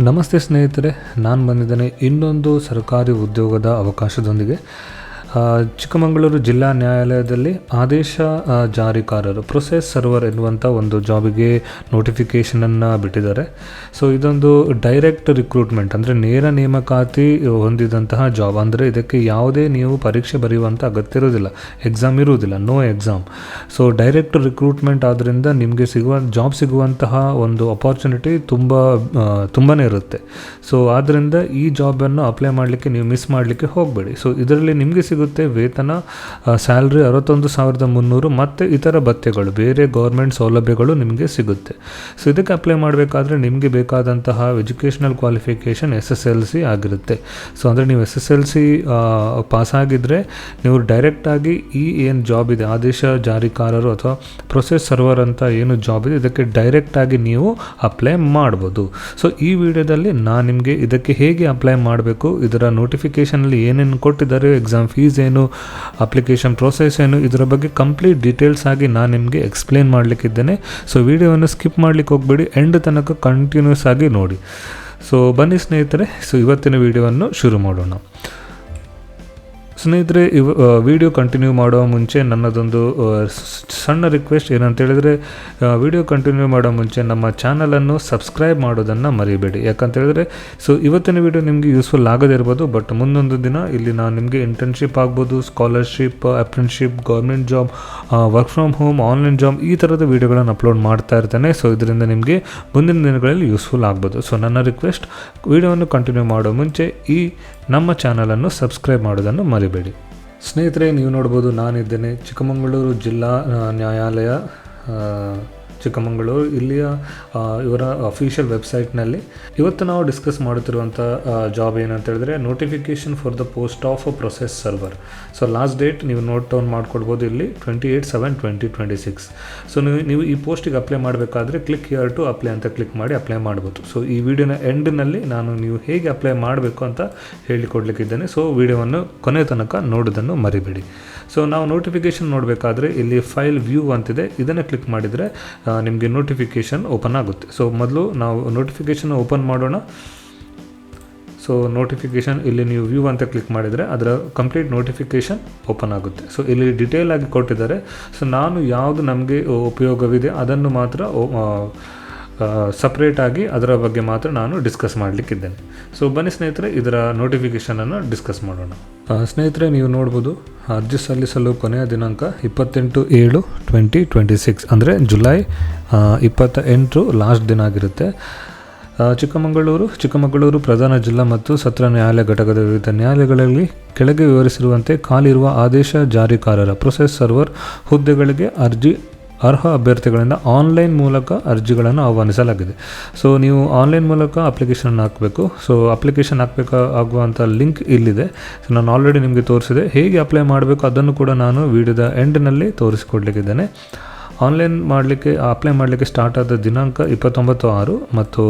ನಮಸ್ತೆ ಸ್ನೇಹಿತರೆ, ನಾನು ಬಂದಿದ್ದೇನೆ ಇನ್ನೊಂದು ಸರ್ಕಾರಿ ಉದ್ಯೋಗದ ಅವಕಾಶದೊಂದಿಗೆ. ಚಿಕ್ಕಮಗಳೂರು ಜಿಲ್ಲಾ ನ್ಯಾಯಾಲಯದಲ್ಲಿ ಆದೇಶ ಜಾರಿಕಾರರು ಪ್ರೊಸೆಸ್ ಸರ್ವರ್ ಎನ್ನುವಂಥ ಒಂದು ಜಾಬಿಗೆ ನೋಟಿಫಿಕೇಷನನ್ನು ಬಿಟ್ಟಿದ್ದಾರೆ. ಸೊ ಇದೊಂದು ಡೈರೆಕ್ಟ್ ರಿಕ್ರೂಟ್ಮೆಂಟ್, ಅಂದರೆ ನೇರ ನೇಮಕಾತಿ ಹೊಂದಿದಂತಹ ಜಾಬ್. ಅಂದರೆ ಇದಕ್ಕೆ ಯಾವುದೇ ನೀವು ಪರೀಕ್ಷೆ ಬರೆಯುವಂಥ ಅಗತ್ಯ ಇರೋದಿಲ್ಲ, ಎಕ್ಸಾಮ್ ಇರುವುದಿಲ್ಲ, no exam. So direct recruitment ಆದ್ದರಿಂದ ನಿಮಗೆ ಜಾಬ್ ಸಿಗುವಂತಹ ಒಂದು ಅಪಾರ್ಚುನಿಟಿ ತುಂಬಾ ಇರುತ್ತೆ. ಸೊ ಆದ್ದರಿಂದ ಈ ಜಾಬನ್ನು ಅಪ್ಲೈ ಮಾಡಲಿಕ್ಕೆ ನೀವು ಮಿಸ್ ಮಾಡಲಿಕ್ಕೆ ಹೋಗಬೇಡಿ. ಸೊ ಇದರಲ್ಲಿ ನಿಮಗೆ ಸಿಗುತ್ತೆ ವೇತನ, ಸ್ಯಾಲ್ರಿ 61,300 ಮತ್ತು ಇತರ ಭತ್ಯೆಗಳು, ಬೇರೆ ಗೌರ್ಮೆಂಟ್ ಸೌಲಭ್ಯಗಳು ನಿಮಗೆ ಸಿಗುತ್ತೆ. ಸೊ ಇದಕ್ಕೆ ಅಪ್ಲೈ ಮಾಡಬೇಕಾದ್ರೆ ನಿಮಗೆ ಬೇಕಾದಂತಹ ಎಜುಕೇಷನಲ್ ಕ್ವಾಲಿಫಿಕೇಷನ್ SSLC ಆಗಿರುತ್ತೆ. ಸೊ ಅಂದರೆ ನೀವು SSLC ಪಾಸಾಗಿದ್ದರೆ ನೀವು ಡೈರೆಕ್ಟಾಗಿ ಈ ಏನು ಜಾಬ್ ಇದೆ, ಆದೇಶ ಜಾರಿಕಾರರು ಅಥವಾ ಪ್ರೊಸೆಸ್ ಸರ್ವರ್ ಅಂತ ಏನು ಜಾಬ್ ಇದೆ, ಇದಕ್ಕೆ ಡೈರೆಕ್ಟಾಗಿ ನೀವು ಅಪ್ಲೈ ಮಾಡ್ಬೋದು. ಸೊ ಈ ವಿಡಿಯೋದಲ್ಲಿ ನಾನು ನಿಮಗೆ ಇದಕ್ಕೆ ಹೇಗೆ ಅಪ್ಲೈ ಮಾಡಬೇಕು, ಇದರ ನೋಟಿಫಿಕೇಷನಲ್ಲಿ ಏನೇನು ಕೊಟ್ಟಿದ್ದಾರೆ, ಎಕ್ಸಾಮ್ ಫೀಸ್ ಏನು, ಅಪ್ಲಿಕೇಶನ್ ಪ್ರೋಸೆಸ್ ಏನು, ಇದರ ಬಗ್ಗೆ ಕಂಪ್ಲೀಟ್ ಡೀಟೇಲ್ಸ್ ಆಗಿ ನಾನು ನಿಮಗೆ ಎಕ್ಸ್ಪ್ಲೇನ್ ಮಾಡಲಿಕ್ಕಿದ್ದೇನೆ. ಸೊ ವಿಡಿಯೋವನ್ನು ಸ್ಕಿಪ್ ಮಾಡಲಿಕ್ಕೆ ಹೋಗಬೇಡಿ, ಎಂಡ್ ತನಕ ಕಂಟಿನ್ಯೂಸ್ ಆಗಿ ನೋಡಿ. ಸೊ ಬನ್ನಿ ಸ್ನೇಹಿತರೆ, ಸೊ ಇವತ್ತಿನ ವಿಡಿಯೋವನ್ನು ಶುರು ಮಾಡೋಣ. ಸ್ನೇಹಿತರೆ, ವಿಡಿಯೋ ಕಂಟಿನ್ಯೂ ಮಾಡುವ ಮುಂಚೆ ನನ್ನದೊಂದು ಸಣ್ಣ ರಿಕ್ವೆಸ್ಟ್ ಏನಂತ ಹೇಳಿದರೆ, ವಿಡಿಯೋ ಕಂಟಿನ್ಯೂ ಮಾಡೋ ಮುಂಚೆ ನಮ್ಮ ಚಾನಲನ್ನು ಸಬ್ಸ್ಕ್ರೈಬ್ ಮಾಡೋದನ್ನು ಮರಿಬೇಡಿ. ಯಾಕಂತೇಳಿದ್ರೆ ಸೊ ಇವತ್ತಿನ ವಿಡಿಯೋ ನಿಮಗೆ ಯೂಸ್ಫುಲ್ ಆಗೋದಿರ್ಬೋದು, ಬಟ್ ಮುಂದೊಂದು ದಿನ ಇಲ್ಲಿ ನಾನು ನಿಮಗೆ ಇಂಟರ್ನ್ಶಿಪ್ ಆಗ್ಬೋದು, scholarship, apprenticeship, government job, work from home, online job, ಈ ಥರದ ವಿಡಿಯೋಗಳನ್ನು ಅಪ್ಲೋಡ್ ಮಾಡ್ತಾ ಇರ್ತೇನೆ. ಸೊ ಇದರಿಂದ ನಿಮಗೆ ಮುಂದಿನ ದಿನಗಳಲ್ಲಿ ಯೂಸ್ಫುಲ್ ಆಗ್ಬೋದು. ಸೊ ನನ್ನ ರಿಕ್ವೆಸ್ಟ್, ವಿಡಿಯೋವನ್ನು ಕಂಟಿನ್ಯೂ ಮಾಡೋ ಮುಂಚೆ ಈ ನಮ್ಮ ಚಾನಲನ್ನು ಸಬ್ಸ್ಕ್ರೈಬ್ ಮಾಡೋದನ್ನು ಮರಿಬೇಡಿ. ಸ್ನೇಹಿತರೆ, ನೀವು ನೋಡ್ಬೋದು, ನಾನಿದ್ದೇನೆ ಚಿಕ್ಕಮಗಳೂರು ಜಿಲ್ಲಾ ನ್ಯಾಯಾಲಯ ಚಿಕ್ಕಮಗಳೂರು. ಇಲ್ಲಿಯ ಇವರ ಅಫಿಷಿಯಲ್ ವೆಬ್ಸೈಟ್ನಲ್ಲಿ ಇವತ್ತು ನಾವು ಡಿಸ್ಕಸ್ ಮಾಡುತ್ತಿರುವಂಥ ಜಾಬ್ ಏನಂತ ಹೇಳಿದ್ರೆ, notification for the post of process server. So last date ನೀವು ನೋಟ್ ಡೌನ್ ಮಾಡ್ಕೊಳ್ಬೋದು, ಇಲ್ಲಿ 28/7/2026. ಸೊ ನೀವು ಈ ಪೋಸ್ಟಿಗೆ ಅಪ್ಲೈ ಮಾಡಬೇಕಾದ್ರೆ ಕ್ಲಿಕ್ ಹಿಯರ್ ಟು ಅಪ್ಲೈ ಅಂತ ಕ್ಲಿಕ್ ಮಾಡಿ ಅಪ್ಲೈ ಮಾಡ್ಬೋದು. ಸೊ ಈ ವಿಡಿಯೋನ ಎಂಡ್ನಲ್ಲಿ ನಾನು ನೀವು ಹೇಗೆ ಅಪ್ಲೈ ಮಾಡಬೇಕು ಅಂತ ಹೇಳಿಕೊಡ್ಲಿಕ್ಕಿದ್ದೇನೆ. ಸೊ ವಿಡಿಯೋವನ್ನು ಕೊನೆ ತನಕ ನೋಡೋದನ್ನು ಮರಿಬೇಡಿ. ಸೊ ನಾವು ನೋಟಿಫಿಕೇಷನ್ ನೋಡಬೇಕಾದ್ರೆ ಇಲ್ಲಿ ಫೈಲ್ ವ್ಯೂ ಅಂತಿದೆ, ಇದನ್ನು ಕ್ಲಿಕ್ ಮಾಡಿದರೆ ನಿಮಗೆ ನೋಟಿಫಿಕೇಷನ್ ಓಪನ್ ಆಗುತ್ತೆ. ಸೊ ಮೊದಲು ನಾವು ನೋಟಿಫಿಕೇಷನ್ ಓಪನ್ ಮಾಡೋಣ. ಸೊ ನೋಟಿಫಿಕೇಷನ್ ಇಲ್ಲಿ ನೀವು ವ್ಯೂ ಅಂತ ಕ್ಲಿಕ್ ಮಾಡಿದರೆ ಅದರ ಕಂಪ್ಲೀಟ್ ನೋಟಿಫಿಕೇಷನ್ ಓಪನ್ ಆಗುತ್ತೆ. ಸೊ ಇಲ್ಲಿ ಡಿಟೇಲ್ ಆಗಿ ಕೊಟ್ಟಿದ್ದಾರೆ. ಸೊ ನಾನು ಯಾವುದು ನಮಗೆ ಉಪಯೋಗವಿದೆ ಅದನ್ನು ಮಾತ್ರ ಸಪ್ರೇಟಾಗಿ ಅದರ ಬಗ್ಗೆ ಮಾತ್ರ ನಾನು ಡಿಸ್ಕಸ್ ಮಾಡಲಿಕ್ಕಿದ್ದೇನೆ. ಸೊ ಬನ್ನಿ ಸ್ನೇಹಿತರೆ, ಇದರ ನೋಟಿಫಿಕೇಷನನ್ನು ಡಿಸ್ಕಸ್ ಮಾಡೋಣ. ಸ್ನೇಹಿತರೆ, ನೀವು ನೋಡ್ಬೋದು, ಅರ್ಜಿ ಸಲ್ಲಿಸಲು ಕೊನೆಯ ದಿನಾಂಕ 28/7/2026, ಅಂದರೆ ಜುಲೈ 28 ಲಾಸ್ಟ್ ದಿನ ಆಗಿರುತ್ತೆ. ಚಿಕ್ಕಮಗಳೂರು ಪ್ರಧಾನ ಜಿಲ್ಲಾ ಮತ್ತು ಸತ್ರ ನ್ಯಾಯಾಲಯ ಘಟಕದ ವಿವಿಧ ನ್ಯಾಯಾಲಯಗಳಲ್ಲಿ ಕೆಳಗೆ ವಿವರಿಸಿರುವಂತೆ ಖಾಲಿರುವ ಆದೇಶ ಜಾರಿಕಾರರ ಪ್ರೊಸೆಸ್ ಸರ್ವರ್ ಹುದ್ದೆಗಳಿಗೆ ಅರ್ಹ ಅಭ್ಯರ್ಥಿಗಳಿಂದ ಆನ್ಲೈನ್ ಮೂಲಕ ಅರ್ಜಿಗಳನ್ನು ಆಹ್ವಾನಿಸಲಾಗಿದೆ. ಸೊ ನೀವು ಆನ್ಲೈನ್ ಮೂಲಕ ಅಪ್ಲಿಕೇಶನ್ ಹಾಕಬೇಕು. ಸೊ ಅಪ್ಲಿಕೇಶನ್ ಆಗುವಂಥ ಲಿಂಕ್ ಇಲ್ಲಿದೆ. ಸೊ ನಾನು ಆಲ್ರೆಡಿ ನಿಮಗೆ ತೋರಿಸಿದೆ. ಹೇಗೆ ಅಪ್ಲೈ ಮಾಡಬೇಕು ಅದನ್ನು ಕೂಡ ನಾನು ವಿಡಿಯೋದ ಎಂಡ್ನಲ್ಲಿ ತೋರಿಸಿಕೊಡ್ಲಿಕ್ಕಿದ್ದೇನೆ. ಅಪ್ಲೈ ಮಾಡಲಿಕ್ಕೆ ಸ್ಟಾರ್ಟ್ ಆದ ದಿನಾಂಕ 29/6 ಮತ್ತು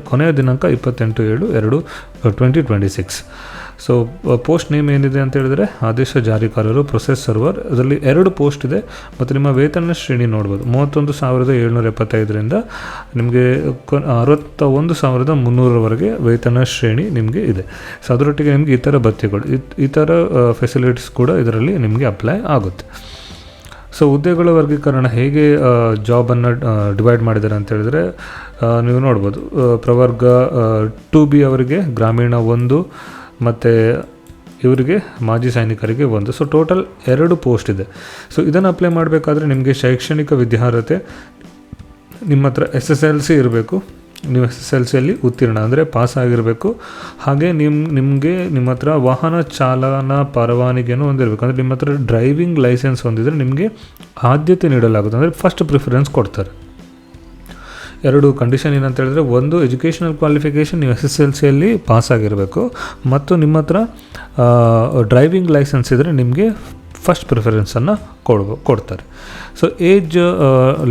ಕೊನೆಯ ದಿನಾಂಕ 28/7/2026. ಸೊ ಪೋಸ್ಟ್ ನೇಮ್ ಏನಿದೆ ಅಂತ ಹೇಳಿದ್ರೆ, ಆದೇಶ ಜಾರಿಕಾರರು ಪ್ರೊಸೆಸ್ ಸರ್ವರ್. ಅದರಲ್ಲಿ 2 ಪೋಸ್ಟ್ ಇದೆ ಮತ್ತು ನಿಮ್ಮ ವೇತನ ಶ್ರೇಣಿ ನೋಡ್ಬೋದು. 31,775ರಿಂದ ನಿಮಗೆ 61,300ವರೆಗೆ ವೇತನ ಶ್ರೇಣಿ ನಿಮಗೆ ಇದೆ. ಸೊ ಅದರೊಟ್ಟಿಗೆ ನಿಮಗೆ ಇತರ ಭತ್ಯೆಗಳು, ಇತರ ಫೆಸಿಲಿಟೀಸ್ ಕೂಡ ಇದರಲ್ಲಿ ನಿಮಗೆ ಅಪ್ಲೈ ಆಗುತ್ತೆ. ಸೊ ಹುದ್ದೆಗಳ ವರ್ಗೀಕರಣ ಹೇಗೆ ಜಾಬನ್ನು ಡಿವೈಡ್ ಮಾಡಿದ್ದಾರೆ ಅಂತ ಹೇಳಿದರೆ, ನೀವು ನೋಡ್ಬೋದು, ಪ್ರವರ್ಗ 2B ಅವರಿಗೆ ಗ್ರಾಮೀಣ 1 ಮತ್ತು ಇವರಿಗೆ ಮಾಜಿ ಸೈನಿಕರಿಗೆ 1. ಸೊ ಟೋಟಲ್ 2 ಪೋಸ್ಟ್ ಇದೆ. ಸೊ ಇದನ್ನು ಅಪ್ಲೈ ಮಾಡಬೇಕಾದ್ರೆ ನಿಮಗೆ ಶೈಕ್ಷಣಿಕ ವಿದ್ಯಾರ್ಹತೆ, ನಿಮ್ಮ ಹತ್ರ SSLC ಇರಬೇಕು. ನೀವು SSLCಯಲ್ಲಿ ಉತ್ತೀರ್ಣ ಅಂದರೆ ಪಾಸ್ ಆಗಿರಬೇಕು. ಹಾಗೆ ನಿಮ್ಮ ಹತ್ರ ವಾಹನ ಚಾಲನಾ ಪರವಾನಗಿಯನ್ನು ಹೊಂದಿರಬೇಕು. ಅಂದರೆ ನಿಮ್ಮ ಹತ್ರ ಡ್ರೈವಿಂಗ್ ಲೈಸೆನ್ಸ್ ಹೊಂದಿದರೆ ನಿಮಗೆ ಆದ್ಯತೆ ನೀಡಲಾಗುತ್ತೆ, ಅಂದರೆ ಫಸ್ಟ್ ಪ್ರಿಫರೆನ್ಸ್ ಕೊಡ್ತಾರೆ. 2 ಕಂಡೀಷನ್ ಏನಂತ ಹೇಳಿದ್ರೆ, 1 ಎಜುಕೇಷನಲ್ ಕ್ವಾಲಿಫಿಕೇಷನ್, ನೀವು SSLCಯಲ್ಲಿ ಪಾಸ್ ಆಗಿರಬೇಕು ಮತ್ತು ನಿಮ್ಮ ಹತ್ರ ಡ್ರೈವಿಂಗ್ ಲೈಸೆನ್ಸ್ ಇದ್ದರೆ ನಿಮಗೆ ಫಸ್ಟ್ ಪ್ರಿಫರೆನ್ಸನ್ನು ಕೊಡ್ತಾರೆ. ಸೊ ಏಜ್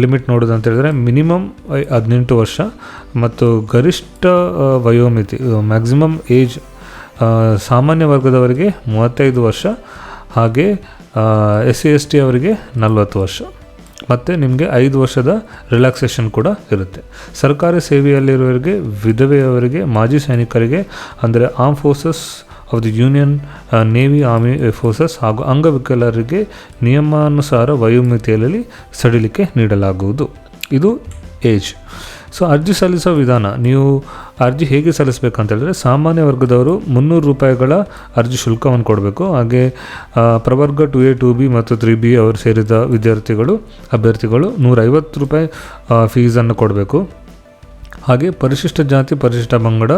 ಲಿಮಿಟ್ ನೋಡೋದು ಅಂತ ಹೇಳಿದ್ರೆ, ಮಿನಿಮಮ್ 18 ವರ್ಷ ಮತ್ತು ಗರಿಷ್ಠ ವಯೋಮಿತಿ, ಮ್ಯಾಕ್ಸಿಮಮ್ ಏಜ್ ಸಾಮಾನ್ಯ ವರ್ಗದವರಿಗೆ 35 ವರ್ಷ, ಹಾಗೆ SC ST ಅವರಿಗೆ 40 ವರ್ಷ. ಮತ್ತು ನಿಮಗೆ 5 ವರ್ಷದ ರಿಲ್ಯಾಕ್ಸೇಷನ್ ಕೂಡ ಇರುತ್ತೆ. ಸರ್ಕಾರಿ ಸೇವೆಯಲ್ಲಿರುವವರಿಗೆ, ವಿಧವೆಯವರಿಗೆ, ಮಾಜಿ ಸೈನಿಕರಿಗೆ ಅಂದರೆ arm forces of the union, navy, army forces ಹಾಗೂ ಅಂಗವಿಕಲರಿಗೆ ನಿಯಮಾನುಸಾರ ವಯೋಮಿತಿಯಲ್ಲಿ ಸಡಿಲಿಕೆ ನೀಡಲಾಗುವುದು. ಇದು ಏಜ್. ಸೊ ಅರ್ಜಿ ಸಲ್ಲಿಸೋ ವಿಧಾನ, ನೀವು ಅರ್ಜಿ ಹೇಗೆ ಸಲ್ಲಿಸಬೇಕಂತ ಹೇಳಿದ್ರೆ, ಸಾಮಾನ್ಯ ವರ್ಗದವರು 300 ರೂಪಾಯಿಗಳ ಅರ್ಜಿ ಶುಲ್ಕವನ್ನು ಕೊಡಬೇಕು. ಹಾಗೆ ಪ್ರವರ್ಗ 2A 2B ಮತ್ತು 3B ಅವರು ಸೇರಿದ ಅಭ್ಯರ್ಥಿಗಳು 150 ರೂಪಾಯಿ ಫೀಸನ್ನು ಕೊಡಬೇಕು. ಹಾಗೆ ಪರಿಶಿಷ್ಟ ಜಾತಿ, ಪರಿಶಿಷ್ಟ ಪಂಗಡ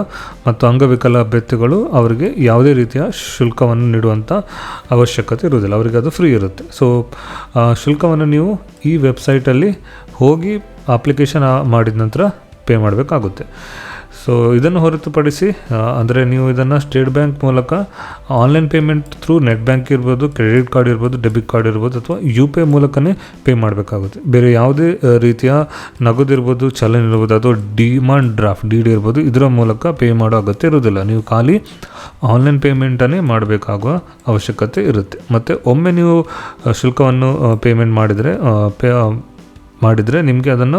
ಮತ್ತು ಅಂಗವಿಕಲ ಅಭ್ಯರ್ಥಿಗಳು ಅವರಿಗೆ ಯಾವುದೇ ರೀತಿಯ ಶುಲ್ಕವನ್ನು ನೀಡುವಂಥ ಅವಶ್ಯಕತೆ ಇರುವುದಿಲ್ಲ, ಅವರಿಗೆ ಅದು ಫ್ರೀ ಇರುತ್ತೆ. ಸೊ ಶುಲ್ಕವನ್ನು ನೀವು ಈ ವೆಬ್ಸೈಟಲ್ಲಿ ಹೋಗಿ ಅಪ್ಲಿಕೇಶನ್ ಮಾಡಿದ ನಂತರ ಪೇ ಮಾಡಬೇಕಾಗುತ್ತೆ. ಸೊ ಇದನ್ನು ಹೊರತುಪಡಿಸಿ ಅಂದರೆ ನೀವು ಇದನ್ನು ಸ್ಟೇಟ್ ಬ್ಯಾಂಕ್ ಮೂಲಕ online payment through net bank ಇರ್ಬೋದು, ಕ್ರೆಡಿಟ್ ಕಾರ್ಡ್ ಇರ್ಬೋದು, ಡೆಬಿಟ್ ಕಾರ್ಡ್ ಇರ್ಬೋದು, ಅಥವಾ UPI ಮೂಲಕನೇ ಪೇ ಮಾಡಬೇಕಾಗುತ್ತೆ. ಬೇರೆ ಯಾವುದೇ ರೀತಿಯ ನಗದು ಇರ್ಬೋದು, ಚಲನ್ ಇರ್ಬೋದು, ಅಥವಾ ಡಿಮಾಂಡ್ ಡ್ರಾಫ್ಟ್ DD ಇರ್ಬೋದು, ಇದರ ಮೂಲಕ ಪೇ ಮಾಡೋ ಅಗತ್ಯ ಇರೋದಿಲ್ಲ. ನೀವು ಖಾಲಿ ಆನ್ಲೈನ್ ಪೇಮೆಂಟನ್ನೇ ಮಾಡಬೇಕಾಗುವ ಅವಶ್ಯಕತೆ ಇರುತ್ತೆ. ಮತ್ತು ಒಮ್ಮೆ ನೀವು ಶುಲ್ಕವನ್ನು ಪೇಮೆಂಟ್ ಮಾಡಿದರೆ ನಿಮಗೆ ಅದನ್ನು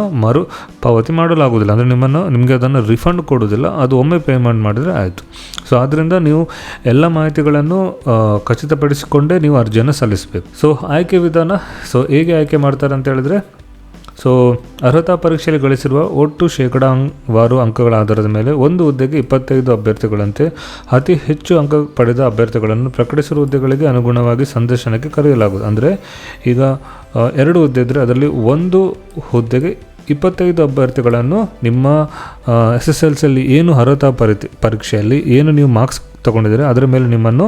ಪಾವತಿ ಮಾಡಲಾಗುವುದಿಲ್ಲ, ಅಂದರೆ ನಿಮಗೆ ಅದನ್ನು ರಿಫಂಡ್ ಕೊಡೋದಿಲ್ಲ. ಅದು ಒಮ್ಮೆ ಪೇಮೆಂಟ್ ಮಾಡಿದರೆ ಆಯಿತು. ಸೊ ಆದ್ದರಿಂದ ನೀವು ಎಲ್ಲ ಮಾಹಿತಿಗಳನ್ನು ಖಚಿತಪಡಿಸಿಕೊಂಡೇ ನೀವು ಅರ್ಜಿಯನ್ನು ಸಲ್ಲಿಸಬೇಕು. ಸೊ ಆಯ್ಕೆ ವಿಧಾನ, ಸೊ ಹೇಗೆ ಆಯ್ಕೆ ಮಾಡ್ತಾರೆ ಅಂತ ಹೇಳಿದ್ರೆ, ಸೊ ಅರ್ಹತಾ ಪರೀಕ್ಷೆಯಲ್ಲಿ ಗಳಿಸಿರುವ ಒಟ್ಟು ಶೇಕಡಾವಾರು ಅಂಕಗಳ ಆಧಾರದ ಮೇಲೆ ಒಂದು ಹುದ್ದೆಗೆ 25 ಅಭ್ಯರ್ಥಿಗಳಂತೆ ಅತಿ ಹೆಚ್ಚು ಅಂಕ ಪಡೆದ ಅಭ್ಯರ್ಥಿಗಳನ್ನು ಪ್ರಕಟಿಸಿರುವ ಹುದ್ದೆಗಳಿಗೆ ಅನುಗುಣವಾಗಿ ಸಂದರ್ಶನಕ್ಕೆ ಕರೆಯಲಾಗುವುದು. ಅಂದರೆ ಈಗ 2 ಹುದ್ದೆ ಇದ್ದರೆ ಅದರಲ್ಲಿ ಒಂದು ಹುದ್ದೆಗೆ 25 ಅಭ್ಯರ್ಥಿಗಳನ್ನು ನಿಮ್ಮ SSLCಯಲ್ಲಿ ಏನು ಅರ್ಹತಾ ಪರೀಕ್ಷೆಯಲ್ಲಿ ಏನು ನೀವು ಮಾರ್ಕ್ಸ್ ತಗೊಂಡಿದ್ದಾರೆ ಅದರ ಮೇಲೆ ನಿಮ್ಮನ್ನು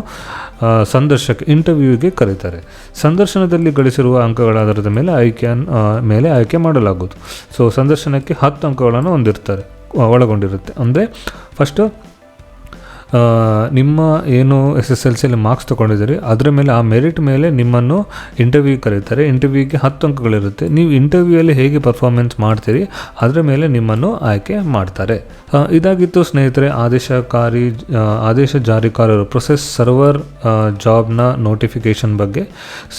ಇಂಟರ್ವ್ಯೂಗೆ ಕರೀತಾರೆ. ಸಂದರ್ಶನದಲ್ಲಿ ಗಳಿಸಿರುವ ಅಂಕಗಳ ಆಧಾರದ ಮೇಲೆ ಆಯ್ಕೆ ಮಾಡಲಾಗುವುದು. ಸೊ ಸಂದರ್ಶನಕ್ಕೆ 10 ಅಂಕಗಳನ್ನು ಒಳಗೊಂಡಿರುತ್ತೆ. ಅಂದರೆ ಫಸ್ಟು ನಿಮ್ಮ ಏನು SSLCಯಲ್ಲಿ ಮಾರ್ಕ್ಸ್ ತೊಗೊಂಡಿದ್ದೀರಿ ಅದರ ಮೇಲೆ, ಆ ಮೆರಿಟ್ ಮೇಲೆ ನಿಮ್ಮನ್ನು ಇಂಟರ್ವ್ಯೂ ಕರೀತಾರೆ. ಇಂಟರ್ವ್ಯೂಗೆ 10 ಅಂಕಗಳಿರುತ್ತೆ. ನೀವು ಇಂಟರ್ವ್ಯೂಯಲ್ಲಿ ಹೇಗೆ ಪರ್ಫಾರ್ಮೆನ್ಸ್ ಮಾಡ್ತೀರಿ ಅದರ ಮೇಲೆ ನಿಮ್ಮನ್ನು ಆಯ್ಕೆ ಮಾಡ್ತಾರೆ. ಇದಾಗಿತ್ತು ಸ್ನೇಹಿತರೆ ಆದೇಶ ಜಾರಿಕಾರರು ಪ್ರೊಸೆಸ್ ಸರ್ವರ್ ಜಾಬ್ನ ನೋಟಿಫಿಕೇಷನ್ ಬಗ್ಗೆ.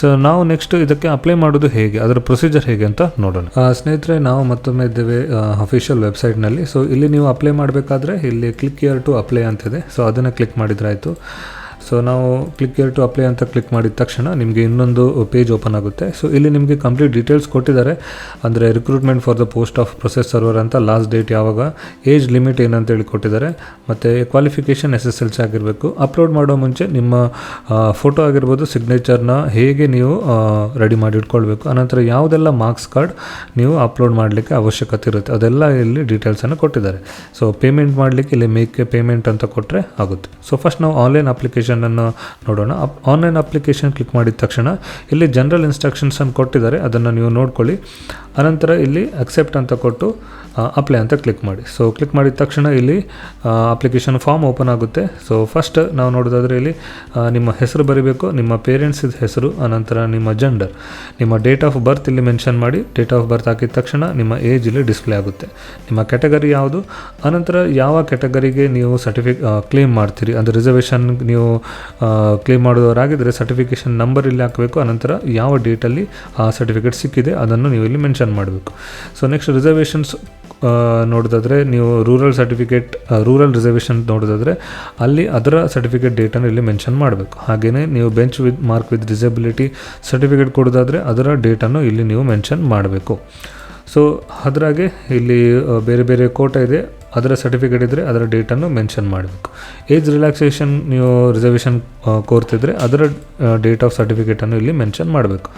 ಸೊ ನಾವು ನೆಕ್ಸ್ಟ್ ಇದಕ್ಕೆ ಅಪ್ಲೈ ಮಾಡೋದು ಹೇಗೆ, ಅದರ ಪ್ರೊಸೀಜರ್ ಹೇಗೆ ಅಂತ ನೋಡೋಣ. ಸ್ನೇಹಿತರೆ, ನಾವು ಮತ್ತೊಮ್ಮೆ ಇದ್ದೇವೆ ಅಫಿಷಿಯಲ್ ವೆಬ್ಸೈಟ್ನಲ್ಲಿ. ಸೊ ಇಲ್ಲಿ ನೀವು ಅಪ್ಲೈ ಮಾಡಬೇಕಾದ್ರೆ ಇಲ್ಲಿ ಕ್ಲಿಕ್ ಹಿಯರ್ ಟು ಅಪ್ಲೈ ಅಂತಿದೆ. ಸೊ ಅದನ್ನು ಕ್ಲಿಕ್ ಮಾಡಿದರೆ ಆಯಿತು. ಸೊ ನಾವು ಕ್ಲಿಕ್ ಹಿಯರ್ ಟು ಅಪ್ಲೈ ಅಂತ ಕ್ಲಿಕ್ ಮಾಡಿದ ತಕ್ಷಣ ನಿಮಗೆ ಇನ್ನೊಂದು ಪೇಜ್ ಓಪನ್ ಆಗುತ್ತೆ. ಸೊ ಇಲ್ಲಿ ನಿಮಗೆ ಕಂಪ್ಲೀಟ್ ಡೀಟೇಲ್ಸ್ ಕೊಟ್ಟಿದ್ದಾರೆ. ಅಂದರೆ recruitment for the post of process server ಅಂತ, ಲಾಸ್ಟ್ ಡೇಟ್ ಯಾವಾಗ, ಏಜ್ ಲಿಮಿಟ್ ಏನಂತೇಳಿ ಕೊಟ್ಟಿದ್ದಾರೆ, ಮತ್ತು ಕ್ವಾಲಿಫಿಕೇಷನ್ SSLC ಆಗಿರಬೇಕು. ಅಪ್ಲೋಡ್ ಮಾಡೋ ಮುಂಚೆ ನಿಮ್ಮ ಫೋಟೋ ಆಗಿರ್ಬೋದು, ಸಿಗ್ನೇಚರ್ನ ಹೇಗೆ ನೀವು ರೆಡಿ ಮಾಡಿ ಇಟ್ಕೊಳ್ಬೇಕು, ಅನಂತರ ಯಾವುದೆಲ್ಲ ಮಾರ್ಕ್ಸ್ ಕಾರ್ಡ್ ನೀವು ಅಪ್ಲೋಡ್ ಮಾಡಲಿಕ್ಕೆ ಅವಶ್ಯಕತೆ ಇರುತ್ತೆ ಅದೆಲ್ಲ ಇಲ್ಲಿ ಡೀಟೇಲ್ಸನ್ನು ಕೊಟ್ಟಿದ್ದಾರೆ. ಸೊ ಪೇಮೆಂಟ್ ಮಾಡಲಿಕ್ಕೆ ಇಲ್ಲಿ ಮೇಕ್ ಪೇಮೆಂಟ್ ಅಂತ ಕೊಟ್ಟರೆ ಆಗುತ್ತೆ. ಸೊ ಫಸ್ಟ್ ನಾವು ಆನ್ಲೈನ್ ಅಪ್ಲಿಕೇಶನ್ ನೋಡೋಣ. ಆನ್ಲೈನ್ ಅಪ್ಲಿಕೇಶನ್ ಕ್ಲಿಕ್ ಮಾಡಿದ ತಕ್ಷಣ ಇಲ್ಲಿ ಜನರಲ್ ಇನ್ಸ್ಟ್ರಕ್ಷನ್ಸನ್ನು ಕೊಟ್ಟಿದ್ದಾರೆ, ಅದನ್ನು ನೀವು ನೋಡ್ಕೊಳ್ಳಿ. ಅನಂತರ ಇಲ್ಲಿ ಅಕ್ಸೆಪ್ಟ್ ಅಂತ ಕೊಟ್ಟು ಅಪ್ಲೈ ಅಂತ ಕ್ಲಿಕ್ ಮಾಡಿ. ಸೊ ಕ್ಲಿಕ್ ಮಾಡಿದ ತಕ್ಷಣ ಇಲ್ಲಿ ಅಪ್ಲಿಕೇಶನ್ ಫಾರ್ಮ್ ಓಪನ್ ಆಗುತ್ತೆ. ಸೊ ಫಸ್ಟ್ ನಾವು ನೋಡೋದಾದರೆ ಇಲ್ಲಿ ನಿಮ್ಮ ಹೆಸರು ಬರೀಬೇಕು, ನಿಮ್ಮ ಪೇರೆಂಟ್ಸ್ ಹೆಸರು, ಅನಂತರ ನಿಮ್ಮ ಜೆಂಡರ್, ನಿಮ್ಮ ಡೇಟ್ ಆಫ್ ಬರ್ತ್ ಇಲ್ಲಿ ಮೆನ್ಷನ್ ಮಾಡಿ. ಡೇಟ್ ಆಫ್ ಬರ್ತ್ ಹಾಕಿದ ತಕ್ಷಣ ನಿಮ್ಮ ಏಜ್ ಇಲ್ಲಿ ಡಿಸ್ಪ್ಲೇ ಆಗುತ್ತೆ. ನಿಮ್ಮ ಕ್ಯಾಟಗರಿ ಯಾವುದು, ಅನಂತರ ಯಾವ ಕ್ಯಾಟಗರಿಗೆ ನೀವು ಕ್ಲೇಮ್ ಮಾಡ್ತೀರಿ, ಅಂದರೆ ರಿಸರ್ವೇಷನ್ ನೀವು ಕ್ಲೇಮ್ ಮಾಡೋರಾಗಿದ್ದರೆ ಸರ್ಟಿಫಿಕೇಷನ್ ನಂಬರ್ ಇಲ್ಲಿ ಹಾಕಬೇಕು. ಅನಂತರ ಯಾವ ಡೇಟಲ್ಲಿ ಆ ಸರ್ಟಿಫಿಕೇಟ್ ಸಿಕ್ಕಿದೆ ಅದನ್ನು ನೀವು ಇಲ್ಲಿ ಮೆನ್ಷನ್ ಮಾಡಬೇಕು. ಸೊ ನೆಕ್ಸ್ಟ್ ರಿಸರ್ವೇಷನ್ಸ್ ನೋಡೋದಾದರೆ ನೀವು ರೂರಲ್ ರಿಸರ್ವೇಷನ್ ನೋಡೋದಾದರೆ ಅಲ್ಲಿ ಅದರ ಸರ್ಟಿಫಿಕೇಟ್ ಡೇಟನ್ನು ಇಲ್ಲಿ ಮೆನ್ಷನ್ ಮಾಡಬೇಕು. ಹಾಗೆಯೇ ನೀವು benchmark with disability certificate ಕೊಡೋದಾದರೆ ಅದರ ಡೇಟನ್ನು ಇಲ್ಲಿ ನೀವು ಮೆನ್ಷನ್ ಮಾಡಬೇಕು. ಸೊ ಅದರಾಗೆ ಇಲ್ಲಿ ಬೇರೆ ಬೇರೆ ಕೋಟ ಇದೆ, ಅದರ ಸರ್ಟಿಫಿಕೇಟ್ ಇದ್ದರೆ ಅದರ ಡೇಟನ್ನು ಮೆನ್ಷನ್ ಮಾಡಬೇಕು. ಏಜ್ ರಿಲ್ಯಾಕ್ಸೇಷನ್ ನೀವು ರಿಸರ್ವೇಷನ್ ಕೋರ್ತಿದ್ರೆ ಅದರ ಡೇಟ್ ಆಫ್ ಸರ್ಟಿಫಿಕೇಟನ್ನು ಇಲ್ಲಿ ಮೆನ್ಷನ್ ಮಾಡಬೇಕು.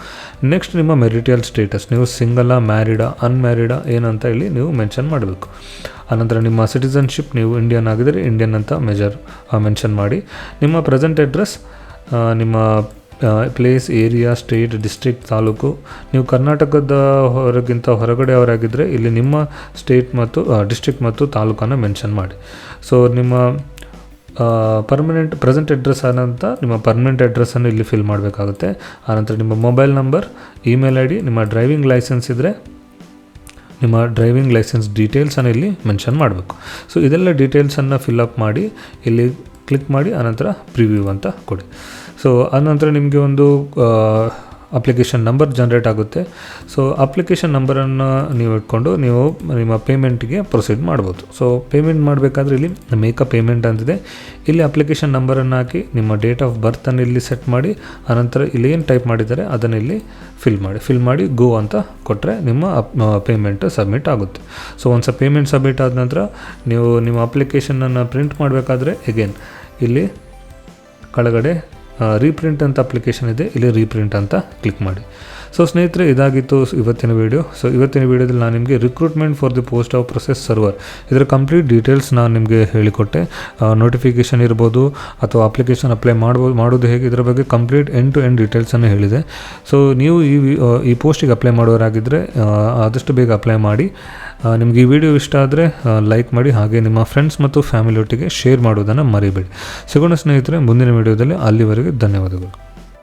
ನೆಕ್ಸ್ಟ್ ನಿಮ್ಮ ಮೆರಿಟಿಯಲ್ ಸ್ಟೇಟಸ್, ನೀವು ಸಿಂಗಲಾ, ಮ್ಯಾರಿಡಾ, ಅನ್ಮ್ಯಾರಿಡಾ ಏನಂತ ಇಲ್ಲಿ ನೀವು ಮೆನ್ಷನ್ ಮಾಡಬೇಕು. ಆನಂತರ ನಿಮ್ಮ ಸಿಟಿಸನ್ಶಿಪ್, ನೀವು ಇಂಡಿಯನ್ ಆಗಿದ್ದರೆ ಇಂಡಿಯನ್ ಅಂತ ಮೆನ್ಷನ್ ಮಾಡಿ. ನಿಮ್ಮ ಪ್ರೆಸೆಂಟ್ ಅಡ್ರೆಸ್, ನಿಮ್ಮ place, area, state, district, taluk. ನೀವು ಕರ್ನಾಟಕದ ಹೊರಗಡೆ ಅವರಾಗಿದ್ದರೆ ಇಲ್ಲಿ ನಿಮ್ಮ ಸ್ಟೇಟ್ ಮತ್ತು ಡಿಸ್ಟ್ರಿಕ್ಟ್ ಮತ್ತು ತಾಲೂಕನ್ನು ಮೆನ್ಷನ್ ಮಾಡಿ. ಸೊ ನಿಮ್ಮ ಪ್ರೆಸೆಂಟ್ ಅಡ್ರೆಸ್ ಆನಂತರ ನಿಮ್ಮ ಪರ್ಮನೆಂಟ್ ಅಡ್ರೆಸ್ಸನ್ನು ಇಲ್ಲಿ ಫಿಲ್ ಮಾಡಬೇಕಾಗುತ್ತೆ. ಆನಂತರ ನಿಮ್ಮ ಮೊಬೈಲ್ ನಂಬರ್, ಇಮೇಲ್ ID, ನಿಮ್ಮ ಡ್ರೈವಿಂಗ್ ಲೈಸೆನ್ಸ್ ಇದ್ದರೆ ನಿಮ್ಮ ಡ್ರೈವಿಂಗ್ ಲೈಸೆನ್ಸ್ ಡೀಟೇಲ್ಸನ್ನು ಇಲ್ಲಿ ಮೆನ್ಷನ್ ಮಾಡಬೇಕು. ಸೊ ಇದೆಲ್ಲ ಡೀಟೇಲ್ಸನ್ನು ಫಿಲ್ಅಪ್ ಮಾಡಿ ಇಲ್ಲಿ ಕ್ಲಿಕ್ ಮಾಡಿ, ಆನಂತರ ಪ್ರಿವ್ಯೂ ಅಂತ ಕೊಡಿ. ಸೊ ಆನಂತರ ನಿಮಗೆ ಒಂದು ಅಪ್ಲಿಕೇಶನ್ ನಂಬರ್ ಜನ್ರೇಟ್ ಆಗುತ್ತೆ. ಸೊ ಅಪ್ಲಿಕೇಶನ್ ನಂಬರನ್ನು ನೀವು ಇಟ್ಕೊಂಡು ನೀವು ನಿಮ್ಮ ಪೇಮೆಂಟ್ಗೆ ಪ್ರೊಸೀಡ್ ಮಾಡ್ಬೋದು. ಸೊ ಪೇಮೆಂಟ್ ಮಾಡಬೇಕಾದ್ರೆ ಇಲ್ಲಿ ಮೇಕ್ ಅ ಪೇಮೆಂಟ್ ಅಂತಿದೆ. ಇಲ್ಲಿ ಅಪ್ಲಿಕೇಶನ್ ನಂಬರನ್ನು ಹಾಕಿ ನಿಮ್ಮ ಡೇಟ್ ಆಫ್ ಬರ್ತನ್ನು ಇಲ್ಲಿ ಸೆಟ್ ಮಾಡಿ, ಆನಂತರ ಇಲ್ಲಿ ಏನು ಟೈಪ್ ಮಾಡಿದ್ದಾರೆ ಅದನ್ನು ಇಲ್ಲಿ ಫಿಲ್ ಮಾಡಿ ಗೋ ಅಂತ ಕೊಟ್ಟರೆ ನಿಮ್ಮ ಪೇಮೆಂಟ್ ಸಬ್ಮಿಟ್ ಆಗುತ್ತೆ. ಸೊ ಒಂದ್ಸ ಪೇಮೆಂಟ್ ಸಬ್ಮಿಟ್ ಆದ ನಂತರ ನೀವು ನಿಮ್ಮ ಅಪ್ಲಿಕೇಶನನ್ನು ಪ್ರಿಂಟ್ ಮಾಡಬೇಕಾದ್ರೆ ಎಗೇನ್ ಇಲ್ಲಿ ಕೆಳಗಡೆ ರೀಪ್ರಿಂಟ್ ಅಂತ ಅಪ್ಲಿಕೇಶನ್ ಇದೆ, ಇಲ್ಲಿ ರೀಪ್ರಿಂಟ್ ಅಂತ ಕ್ಲಿಕ್ ಮಾಡಿ. ಸೊ ಸ್ನೇಹಿತರೆ, ಇದಾಗಿತ್ತು ಇವತ್ತಿನ ವೀಡಿಯೋ. ಸೊ ಇವತ್ತಿನ ವೀಡಿಯೋದಲ್ಲಿ ನಾನು ನಿಮಗೆ recruitment for the post of process server ಇದರ ಕಂಪ್ಲೀಟ್ ಡೀಟೇಲ್ಸ್ ನಾನು ನಿಮಗೆ ಹೇಳಿಕೊಟ್ಟೆ. ನೋಟಿಫಿಕೇಷನ್ ಇರ್ಬೋದು ಅಥವಾ ಅಪ್ಲಿಕೇಶನ್ ಅಪ್ಲೈ ಮಾಡೋದು ಹೇಗೆ, ಇದರ ಬಗ್ಗೆ ಕಂಪ್ಲೀಟ್ ಎಂಡ್ ಟು ಎಂಡ್ ಡೀಟೇಲ್ಸನ್ನು ಹೇಳಿದೆ. ಸೊ ನೀವು ಈ ಪೋಸ್ಟಿಗೆ ಅಪ್ಲೈ ಮಾಡೋರಾಗಿದ್ದರೆ ಆದಷ್ಟು ಬೇಗ ಅಪ್ಲೈ ಮಾಡಿ. ನಿಮಗೆ ಈ ವಿಡಿಯೋ ಇಷ್ಟ ಆದರೆ ಲೈಕ್ ಮಾಡಿ, ಹಾಗೆ ನಿಮ್ಮ ಫ್ರೆಂಡ್ಸ್ ಮತ್ತು ಫ್ಯಾಮಿಲಿ ಒಟ್ಟಿಗೆ ಶೇರ್ ಮಾಡೋದನ್ನು ಮರಿಬೇಡಿ. ಸಿಗೋಣ ಸ್ನೇಹಿತರೆ ಮುಂದಿನ ವಿಡಿಯೋದಲ್ಲಿ. ಅಲ್ಲಿವರೆಗೆ ಧನ್ಯವಾದಗಳು.